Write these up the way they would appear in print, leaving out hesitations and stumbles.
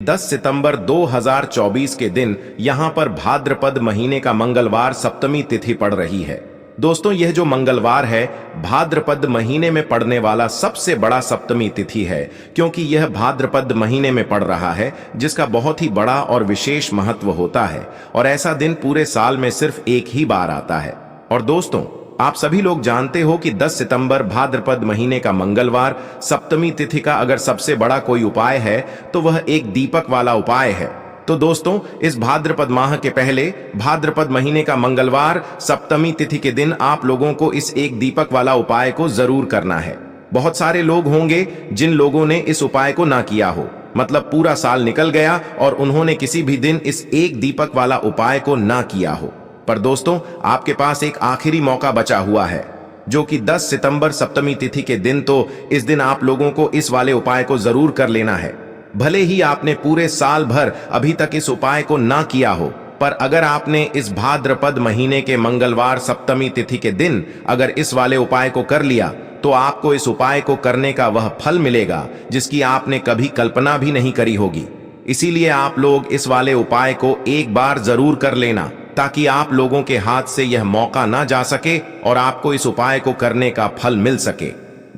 10 सितंबर 2024 के दिन यहां पर भाद्रपद महीने का मंगलवार सप्तमी तिथि पड़ रही है। दोस्तों, यह जो मंगलवार है भाद्रपद महीने में पड़ने वाला सबसे बड़ा सप्तमी तिथि है, क्योंकि यह भाद्रपद महीने में पड़ रहा है, जिसका बहुत ही बड़ा और विशेष महत्व होता है। और ऐसा दिन पूरे साल में सिर्फ एक ही बार आता है। और दोस्तों, आप सभी लोग जानते हो कि 10 सितंबर भाद्रपद महीने का मंगलवार सप्तमी तिथि का अगर सबसे बड़ा कोई उपाय है तो वह एक दीपक वाला उपाय है। तो दोस्तों, इस भाद्रपद माह के पहले भाद्रपद महीने का मंगलवार सप्तमी तिथि के दिन आप लोगों को इस एक दीपक वाला उपाय को जरूर करना है। बहुत सारे लोग होंगे जिन लोगों ने इस उपाय को ना किया हो, मतलब पूरा साल निकल गया और उन्होंने किसी भी दिन इस एक दीपक वाला उपाय को ना किया हो। पर दोस्तों, आपके पास एक आखिरी मौका बचा हुआ है, जो कि 10 सितंबर सप्तमी तिथि के दिन। तो इस दिन आप लोगों को इस वाले उपाय को जरूर कर लेना है। भले ही आपने पूरे साल भर अभी तक इस उपाय को ना किया हो, पर अगर आपने इस भाद्रपद महीने के मंगलवार सप्तमी तिथि के दिन अगर इस वाले उपाय को कर लिया, तो आपको इस उपाय को करने का वह फल मिलेगा जिसकी आपने कभी कल्पना भी नहीं करी होगी। इसीलिए आप लोग इस वाले उपाय को एक बार जरूर कर लेना, ताकि आप लोगों के हाथ से यह मौका ना जा सके और आपको इस उपाय को करने का फल मिल सके।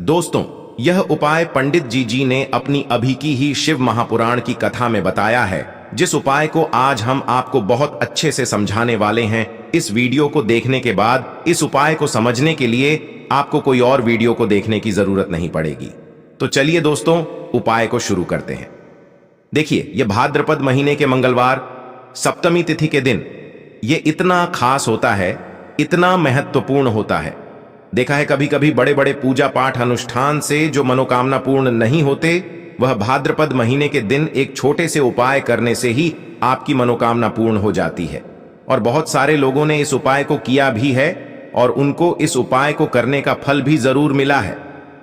दोस्तों, यह उपाय पंडित जी ने अपनी अभी की ही शिव महापुराण की कथा में बताया है, जिस उपाय को आज हम आपको बहुत अच्छे से समझाने वाले हैं। इस वीडियो को देखने के बाद इस उपाय को समझने के लिए आपको कोई और वीडियो को देखने की जरूरत नहीं पड़ेगी। तो चलिए दोस्तों, उपाय को शुरू करते हैं। देखिए, यह भाद्रपद महीने के मंगलवार सप्तमी तिथि के दिन ये इतना खास होता है, इतना महत्वपूर्ण होता है। देखा है कभी कभी बड़े बड़े पूजा पाठ अनुष्ठान से जो मनोकामना पूर्ण नहीं होते, वह भाद्रपद महीने के दिन एक छोटे से उपाय करने से ही आपकी मनोकामना पूर्ण हो जाती है। और बहुत सारे लोगों ने इस उपाय को किया भी है और उनको इस उपाय को करने का फल भी जरूर मिला है।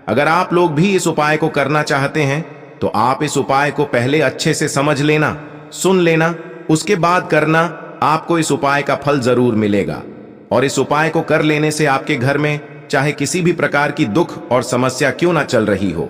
अगर आप लोग भी इस उपाय को करना चाहते हैं तो आप इस उपाय को पहले अच्छे से समझ लेना, सुन लेना, उसके बाद करना। आपको इस उपाय का फल जरूर मिलेगा। और इस उपाय को कर लेने से आपके घर में चाहे किसी भी प्रकार की दुख और समस्या क्यों ना चल रही हो,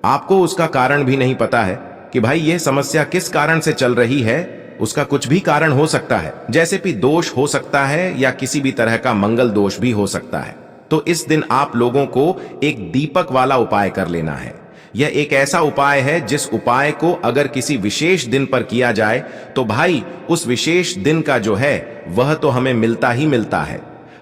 आपको उसका कारण भी नहीं पता है कि भाई यह समस्या किस कारण से चल रही है, उसका कुछ भी कारण हो सकता है। जैसे कि दोष हो सकता है या किसी भी तरह का मंगल दोष भी हो सकता है। तो इस दिन आप लोगों को एक दीपक वाला उपाय कर लेना है। यह एक ऐसा उपाय है जिस उपाय को अगर किसी विशेष दिन पर किया जाए तो भाई उस विशेष दिन का जो है वह तो हमें मिलता ही मिलता है।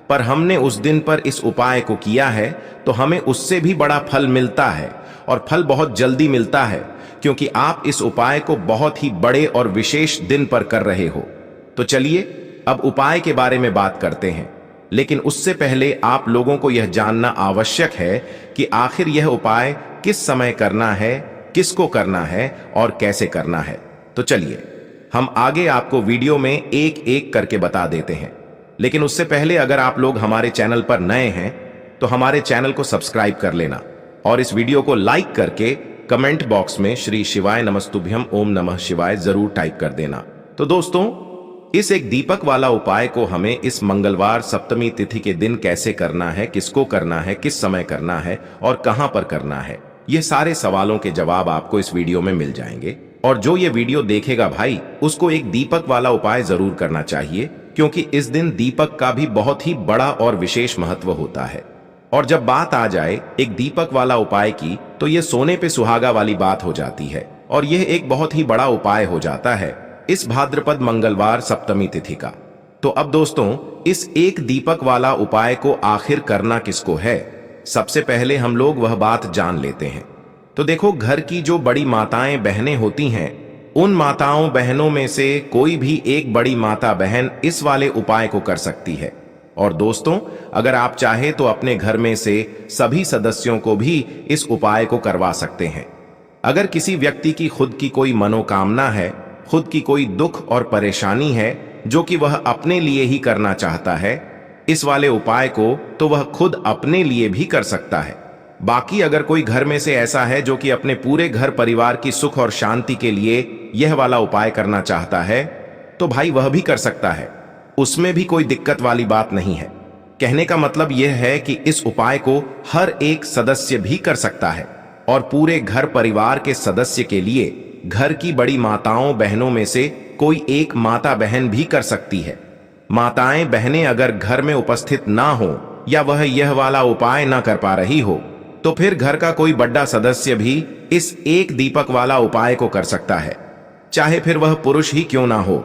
पर हमने उस दिन पर इस उपाय को किया है तो हमें उससे भी बड़ा फल मिलता है, और फल बहुत जल्दी मिलता है, क्योंकि आप इस उपाय को बहुत ही बड़े और विशेष दिन पर कर रहे हो। तो चलिए अब उपाय के बारे में बात करते हैं। लेकिन उससे पहले आप लोगों को यह जानना आवश्यक है कि आखिर यह उपाय किस समय करना है, किसको करना है और कैसे करना है। तो चलिए हम आगे आपको वीडियो में एक एक करके बता देते हैं। लेकिन उससे पहले अगर आप लोग हमारे चैनल पर नए हैं तो हमारे चैनल को सब्सक्राइब कर लेना और इस वीडियो को लाइक करके कमेंट बॉक्स में श्री शिवाय नमस्तुभ्यम ओम नमः शिवाय जरूर टाइप कर देना। तो दोस्तों, इस एक दीपक वाला उपाय को हमें इस मंगलवार सप्तमी तिथि के दिन कैसे करना है, किसको करना है, किस समय करना है और कहां पर करना है, ये सारे सवालों के जवाब आपको इस वीडियो में मिल जाएंगे। और जो ये वीडियो देखेगा भाई, उसको एक दीपक वाला उपाय जरूर करना चाहिए, क्योंकि इस दिन दीपक का भी बहुत ही बड़ा और विशेष महत्व होता है। और जब बात आ जाए एक दीपक वाला उपाय की, तो ये सोने पे सुहागा वाली बात हो जाती है और यह एक बहुत ही बड़ा उपाय हो जाता है इस भाद्रपद मंगलवार सप्तमी तिथि का। तो अब दोस्तों, इस एक दीपक वाला उपाय को आखिर करना किसको है, सबसे पहले हम लोग वह बात जान लेते हैं। तो देखो, घर की जो बड़ी माताएं बहनें होती हैं, उन माताओं बहनों में से कोई भी एक बड़ी माता बहन इस वाले उपाय को कर सकती है। और दोस्तों, अगर आप चाहे तो अपने घर में से सभी सदस्यों को भी इस उपाय को करवा सकते हैं। अगर किसी व्यक्ति की खुद की कोई मनोकामना है, खुद की कोई दुख और परेशानी है जो कि वह अपने लिए ही करना चाहता है इस वाले उपाय को, तो वह खुद अपने लिए भी कर सकता है। बाकी अगर कोई घर में से ऐसा है जो कि अपने पूरे घर परिवार की सुख और शांति के लिए यह वाला उपाय करना चाहता है, तो भाई वह भी कर सकता है, उसमें भी कोई दिक्कत वाली बात नहीं है। कहने का मतलब यह है कि इस उपाय को हर एक सदस्य भी कर सकता है और पूरे घर परिवार के सदस्य के लिए घर की बड़ी माताओं बहनों में से कोई एक माता बहन भी कर सकती है। माताएं बहनें अगर घर में उपस्थित ना हो या वह यह वाला उपाय ना कर पा रही हो तो फिर घर का कोई बड़ा सदस्य भी इस एक दीपक वाला उपाय को कर सकता है, चाहे फिर वह पुरुष ही क्यों ना हो।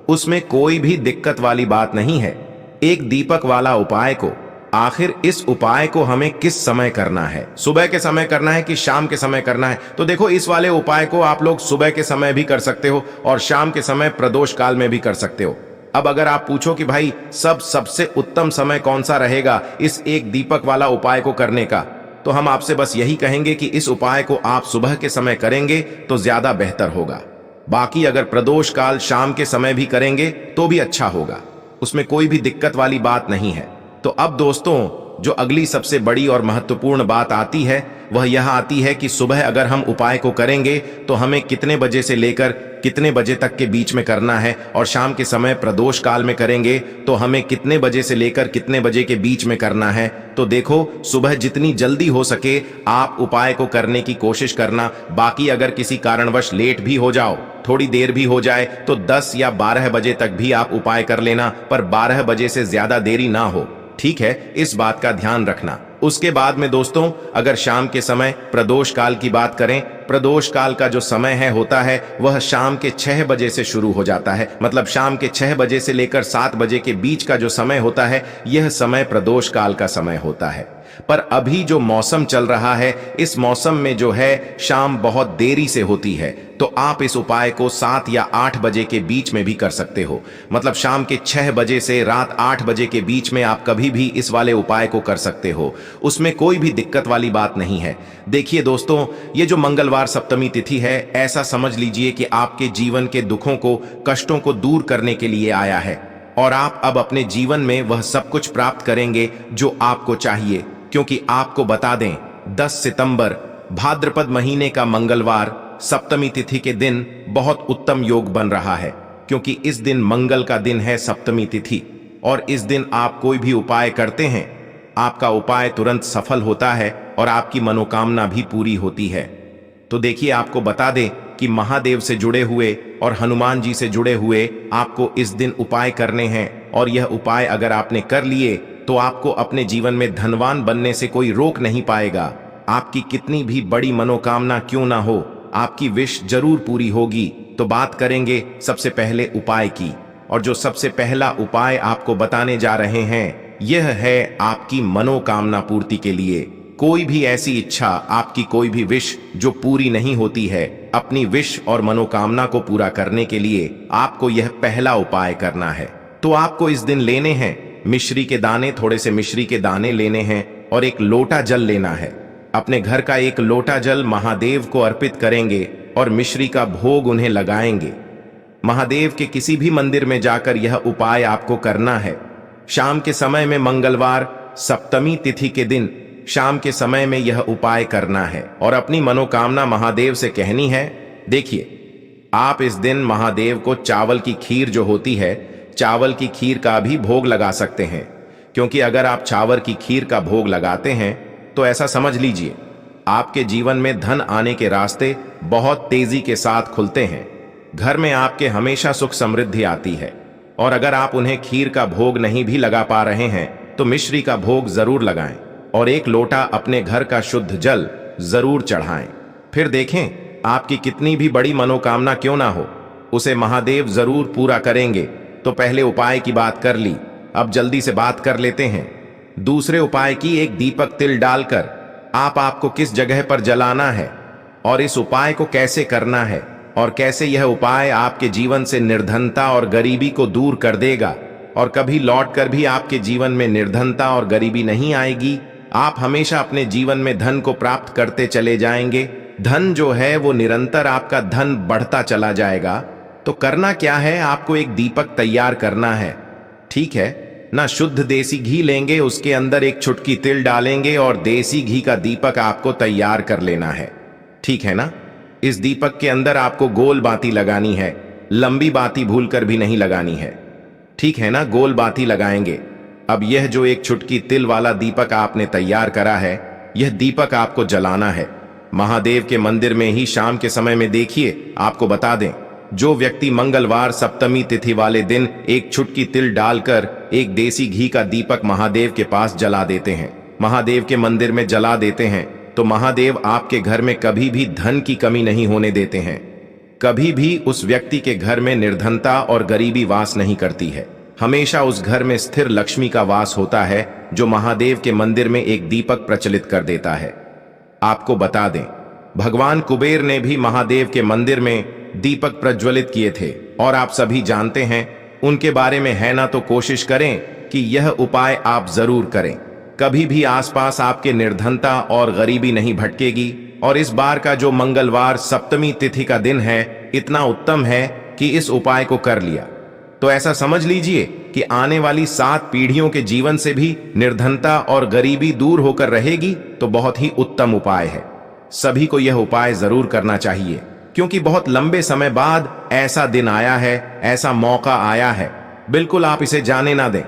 उसमें कोई भी दिक्कत वाली बात नहीं है। एक दीपक वाला उपाय को, आखिर इस उपाय को हमें किस समय करना है, सुबह के समय करना है कि शाम के समय करना है? तो देखो, इस वाले उपाय को आप लोग सुबह के समय भी कर सकते हो और शाम के समय प्रदोष काल में भी कर सकते हो। अब अगर आप पूछो कि भाई सबसे उत्तम समय कौन सा रहेगा इस एक दीपक वाला उपाय को करने का, तो हम आपसे बस यही कहेंगे कि इस उपाय को आप सुबह के समय करेंगे तो ज्यादा बेहतर होगा। बाकी अगर प्रदोष काल शाम के समय भी करेंगे तो भी अच्छा होगा, उसमें कोई भी दिक्कत वाली बात नहीं है। तो अब दोस्तों, जो अगली सबसे बड़ी और महत्वपूर्ण बात आती है वह यह आती है कि सुबह अगर हम उपाय को करेंगे तो हमें कितने बजे से लेकर कितने बजे तक के बीच में करना है, और शाम के समय प्रदोष काल में करेंगे तो हमें कितने बजे से लेकर कितने बजे के बीच में करना है। तो देखो, सुबह जितनी जल्दी हो सके आप उपाय को करने की कोशिश करना। बाकी अगर किसी कारणवश लेट भी हो जाओ, थोड़ी देर भी हो जाए, तो 10 या 12 बजे तक भी आप उपाय कर लेना, पर 12 बजे से ज्यादा देरी ना हो, ठीक है? इस बात का ध्यान रखना। उसके बाद में दोस्तों, अगर शाम के समय प्रदोष काल की बात करें, प्रदोष काल का जो समय है होता है वह शाम के 6 बजे से शुरू हो जाता है। मतलब शाम के 6 बजे से लेकर 7 बजे के बीच का जो समय होता है यह समय प्रदोष काल का समय होता है। पर अभी जो मौसम चल रहा है, इस मौसम में जो है शाम बहुत देरी से होती है, तो आप इस उपाय को 7 या 8 बजे के बीच में भी कर सकते हो। मतलब शाम के 6 बजे से रात 8 बजे के बीच में आप कभी भी इस वाले उपाय को कर सकते हो, उसमें कोई भी दिक्कत वाली बात नहीं है। देखिए दोस्तों, ये जो मंगलवार सप्तमी तिथि है, ऐसा समझ लीजिए कि आपके जीवन के दुखों को, कष्टों को दूर करने के लिए आया है, और आप अब अपने जीवन में वह सब कुछ प्राप्त करेंगे जो आपको चाहिए। क्योंकि आपको बता दें, 10 सितंबर भाद्रपद महीने का मंगलवार सप्तमी तिथि के दिन बहुत उत्तम योग बन रहा है, क्योंकि इस दिन मंगल का दिन है सप्तमी तिथि, और इस दिन आप कोई भी उपाय करते हैं, आपका उपाय तुरंत सफल होता है और आपकी मनोकामना भी पूरी होती है। तो देखिए, आपको बता दें कि महादेव से जुड़े हुए और हनुमान जी से जुड़े हुए आपको इस दिन उपाय करने हैं, और यह उपाय अगर आपने कर लिए तो आपको अपने जीवन में धनवान बनने से कोई रोक नहीं पाएगा। आपकी कितनी भी बड़ी मनोकामना क्यों ना हो, आपकी विश जरूर पूरी होगी। तो बात करेंगे सबसे पहले उपाय की, और जो सबसे पहला उपाय आपको बताने जा रहे हैं यह है आपकी मनोकामना पूर्ति के लिए। कोई भी ऐसी इच्छा, आपकी कोई भी विश जो पूरी नहीं होती है, अपनी विश और मनोकामना को पूरा करने के लिए आपको यह पहला उपाय करना है। तो आपको इस दिन लेने हैं मिश्री के दाने, थोड़े से मिश्री के दाने लेने हैं, और एक लोटा जल लेना है। अपने घर का एक लोटा जल महादेव को अर्पित करेंगे और मिश्री का भोग उन्हें लगाएंगे। महादेव के किसी भी मंदिर में जाकर यह उपाय आपको करना है। शाम के समय में, मंगलवार सप्तमी तिथि के दिन शाम के समय में यह उपाय करना है और अपनी मनोकामना महादेव से कहनी है। देखिए, आप इस दिन महादेव को चावल की खीर जो होती है, चावल की खीर का भी भोग लगा सकते हैं, क्योंकि अगर आप चावल की खीर का भोग लगाते हैं तो ऐसा समझ लीजिए आपके जीवन में धन आने के रास्ते बहुत तेजी के साथ खुलते हैं। घर में आपके हमेशा सुख समृद्धि आती है। और अगर आप उन्हें खीर का भोग नहीं भी लगा पा रहे हैं तो मिश्री का भोग जरूर लगाएं, और एक लोटा अपने घर का शुद्ध जल जरूर चढ़ाएं। फिर देखें, आपकी कितनी भी बड़ी मनोकामना क्यों ना हो, उसे महादेव जरूर पूरा करेंगे। तो पहले उपाय की बात कर ली, अब जल्दी से बात कर लेते हैं दूसरे उपाय की। एक दीपक तिल डालकर आपको किस जगह पर जलाना है और इस उपाय को कैसे करना है, और कैसे यह उपाय आपके जीवन से निर्धनता और गरीबी को दूर कर देगा, और कभी लौटकर भी आपके जीवन में निर्धनता और गरीबी नहीं आएगी। आप हमेशा अपने जीवन में धन को प्राप्त करते चले जाएंगे। धन जो है वो निरंतर आपका धन बढ़ता चला जाएगा। तो करना क्या है, आपको एक दीपक तैयार करना है, ठीक है ना? शुद्ध देसी घी लेंगे, उसके अंदर एक चुटकी तिल डालेंगे और देसी घी का दीपक आपको तैयार कर लेना है, ठीक है ना? इस दीपक के अंदर आपको गोल बाती लगानी है, लंबी बाती भूलकर भी नहीं लगानी है, ठीक है ना? गोल बाती लगाएंगे। अब यह जो एक चुटकी तिल वाला दीपक आपने तैयार करा है, यह दीपक आपको जलाना है। महादेव के मंदिर में ही शाम के समय में देखिए, आपको बता दें, जो व्यक्ति मंगलवार सप्तमी तिथि वाले दिन एक चुटकी तिल डालकर एक देसी घी का दीपक महादेव के पास जला देते हैं, महादेव के मंदिर में जला देते हैं, तो महादेव आपके घर में कभी भी धन की कमी नहीं होने देते हैं। कभी भी उस व्यक्ति के घर में निर्धनता और गरीबी वास नहीं करती है। हमेशा उस घर में स्थिर लक्ष्मी का वास होता है, जो महादेव के मंदिर में एक दीपक प्रचलित कर देता है। आपको बता दें, भगवान कुबेर ने भी महादेव के मंदिर में दीपक प्रज्वलित किए थे और आप सभी जानते हैं उनके बारे में, है ना? तो कोशिश करें कि यह उपाय आप जरूर करें। कभी भी आसपास आपके निर्धनता और गरीबी नहीं भटकेगी। और इस बार का जो मंगलवार सप्तमी तिथि का दिन है, इतना उत्तम है कि इस उपाय को कर लिया तो ऐसा समझ लीजिए कि आने वाली 7 पीढ़ियों के जीवन से भी निर्धनता और गरीबी दूर होकर रहेगी। तो बहुत ही उत्तम उपाय है, सभी को यह उपाय जरूर करना चाहिए, क्योंकि बहुत लंबे समय बाद ऐसा दिन आया है, ऐसा मौका आया है। बिल्कुल आप इसे जाने ना दें।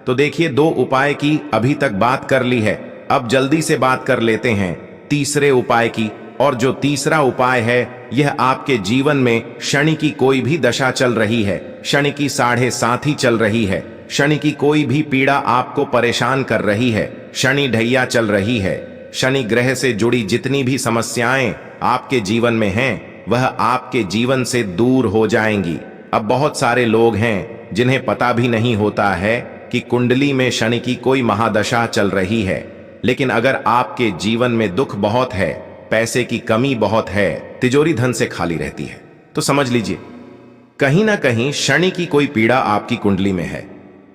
तो देखिए, 2 उपाय की अभी तक बात कर ली है, अब जल्दी से बात कर लेते हैं तीसरे उपाय की। और जो तीसरा उपाय है, यह आपके जीवन में शनि की कोई भी दशा चल रही है, शनि की 7.5 चल रही है, शनि की कोई भी पीड़ा आपको परेशान कर रही है, शनि ढैया चल रही है, शनि ग्रह से जुड़ी जितनी भी समस्याएं आपके जीवन में हैं, वह आपके जीवन से दूर हो जाएंगी। अब बहुत सारे लोग हैं जिन्हें पता भी नहीं होता है कि कुंडली में शनि की कोई महादशा चल रही है। लेकिन अगर आपके जीवन में दुख बहुत है, पैसे की कमी बहुत है, तिजोरी धन से खाली रहती है, तो समझ लीजिए कहीं ना कहीं शनि की कोई पीड़ा आपकी कुंडली में है।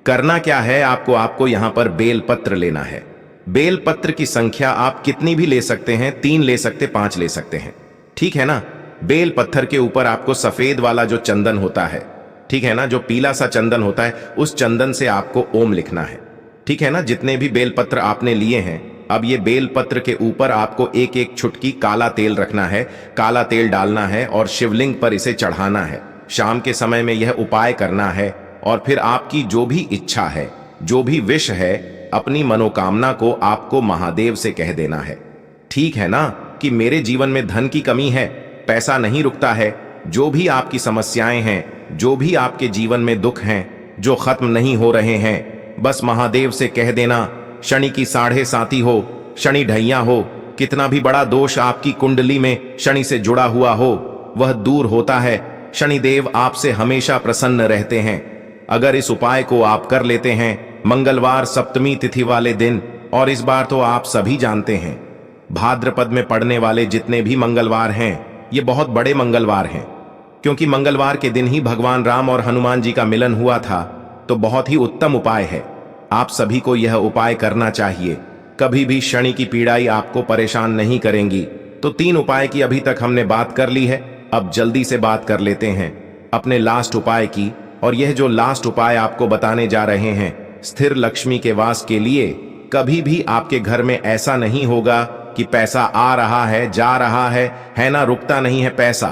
करना क्या है आपको? आपको यहां पर बेल पत्र लेना है। बेल पत्र की संख्या आप कितनी भी ले सकते हैं, 3 ले सकते, 5 ले सकते हैं, ठीक है ना? बेल पत्थर के ऊपर आपको सफेद वाला जो चंदन होता है, ठीक है ना, जो पीला सा चंदन होता है, उस चंदन से आपको ओम लिखना है, ठीक है ना? जितने भी बेल पत्र आपने लिए हैं, अब ये बेल पत्र के ऊपर आपको एक एक चुटकी काला तेल रखना है, काला तेल डालना है और शिवलिंग पर इसे चढ़ाना है। शाम के समय में यह उपाय करना है और फिर आपकी जो भी इच्छा है, जो भी विश है, अपनी मनोकामना को आपको महादेव से कह देना है, ठीक है ना? कि मेरे जीवन में धन की कमी है, पैसा नहीं रुकता है, जो भी आपकी समस्याएं हैं, जो भी आपके जीवन में दुख हैं, जो खत्म नहीं हो रहे हैं, बस महादेव से कह देना। शनि की 7.5 हो, शनि ढैया हो, कितना भी बड़ा दोष आपकी कुंडली में शनि से जुड़ा हुआ हो, वह दूर होता है। शनिदेव आपसे हमेशा प्रसन्न रहते हैं। अगर इस उपाय को आप कर लेते हैं मंगलवार सप्तमी तिथि वाले दिन, और इस बार तो आप सभी जानते हैं भाद्रपद में पड़ने वाले जितने भी मंगलवार हैं, ये बहुत बड़े मंगलवार हैं, क्योंकि मंगलवार के दिन ही भगवान राम और हनुमान जी का मिलन हुआ था। तो बहुत ही उत्तम उपाय है, आप सभी को यह उपाय करना चाहिए। कभी भी शनि की पीड़ाई आपको परेशान नहीं करेंगी। तो 3 उपाय की अभी तक हमने बात कर ली है, अब जल्दी से बात कर लेते हैं अपने लास्ट उपाय की। और यह जो लास्ट उपाय आपको बताने जा रहे हैं, स्थिर लक्ष्मी के वास के लिए। कभी भी आपके घर में ऐसा नहीं होगा कि पैसा आ रहा है, जा रहा है ना, रुकता नहीं है पैसा।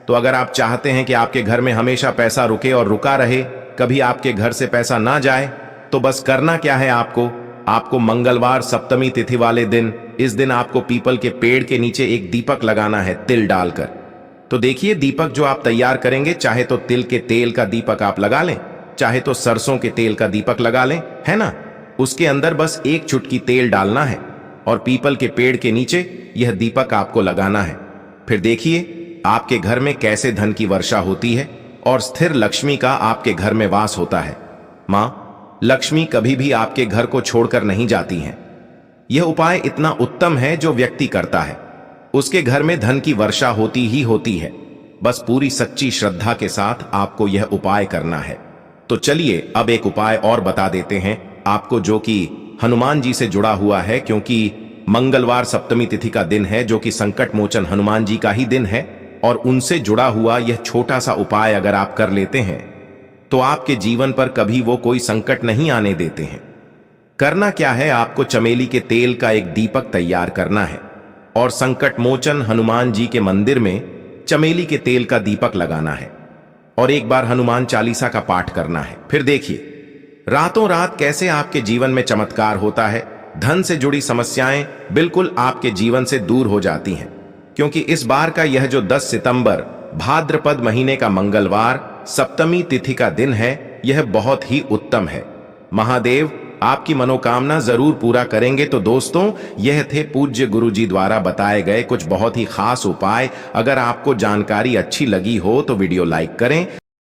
तो अगर आप चाहते हैं कि आपके घर में हमेशा पैसा रुके और रुका रहे, कभी आपके घर से पैसा ना जाए, तो बस करना क्या है आपको मंगलवार सप्तमी तिथि वाले दिन, इस दिन आपको पीपल के पेड़ के नीचे एक दीपक लगाना है तिल डालकर। तो देखिए, दीपक जो आप तैयार करेंगे, चाहे तो तिल के तेल का दीपक आप लगा लें, चाहे तो सरसों के तेल का दीपक लगा लें, है ना? उसके अंदर बस एक चुटकी तेल डालना है और पीपल के पेड़ के नीचे यह दीपक आपको लगाना है। फिर देखिए आपके घर में कैसे धन की वर्षा होती है और स्थिर लक्ष्मी का आपके घर में वास होता है। मां लक्ष्मी कभी भी आपके घर को छोड़कर नहीं जाती हैं। यह उपाय इतना उत्तम है, जो व्यक्ति करता है उसके घर में धन की वर्षा होती ही होती है। बस पूरी सच्ची श्रद्धा के साथ आपको यह उपाय करना है। तो चलिए अब एक उपाय और बता देते हैं आपको, जो कि हनुमान जी से जुड़ा हुआ है, क्योंकि मंगलवार सप्तमी तिथि का दिन है, जो कि संकट मोचन हनुमान जी का ही दिन है। और उनसे जुड़ा हुआ यह छोटा सा उपाय अगर आप कर लेते हैं, तो आपके जीवन पर कभी वो कोई संकट नहीं आने देते हैं। करना क्या है, आपको चमेली के तेल का एक दीपक तैयार करना है और संकट मोचन हनुमान जी के मंदिर में चमेली के तेल का दीपक लगाना है और एक बार हनुमान चालीसा का पाठ करना है। फिर देखिए रातों रात कैसे आपके जीवन में चमत्कार होता है। धन से जुड़ी समस्याएं बिल्कुल आपके जीवन से दूर हो जाती हैं। क्योंकि इस बार का यह जो 10 सितंबर भाद्रपद महीने का मंगलवार सप्तमी तिथि का दिन है, यह बहुत ही उत्तम है। महादेव आपकी मनोकामना जरूर पूरा करेंगे। तो दोस्तों, यह थे पूज्य गुरुजी द्वारा बताए गए कुछ बहुत ही खास उपाय। अगर आपको जानकारी अच्छी लगी हो तो वीडियो लाइक करें।